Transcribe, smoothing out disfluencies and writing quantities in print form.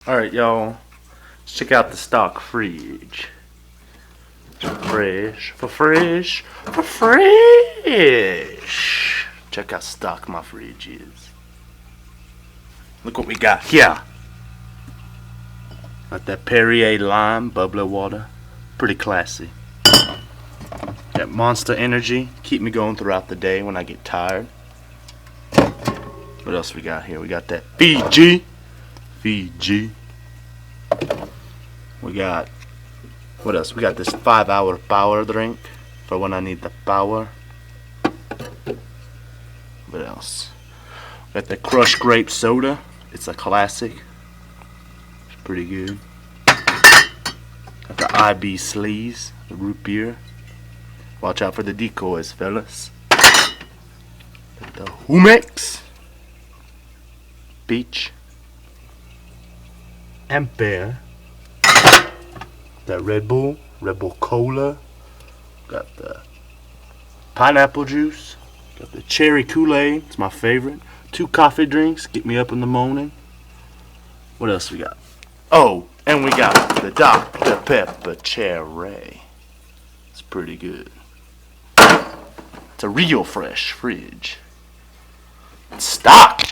Alright, y'all. Let's check out the stock fridge. Fresh. Check how stock my fridge is. Look what we got here. Got that Perrier lime bubbler water. Pretty classy. Got Monster Energy. Keep me going throughout the day when I get tired. What else we got here? We got that Fiji. We got, what else? We got this 5-hour power drink for when I need the power. What else? We got the crushed grape soda. It's a classic. It's pretty good. Got the IB Sleaze, the root beer. Watch out for the decoys, fellas. Got the Humex Beach Ampere. That Red Bull Cola. Got the pineapple juice. Got the cherry Kool-Aid. It's my favorite. 2 coffee drinks. Get me up in the morning. What else we got? Oh, and we got the Dr. Pepper Cherry. It's pretty good. It's a real fresh fridge. It's stocked.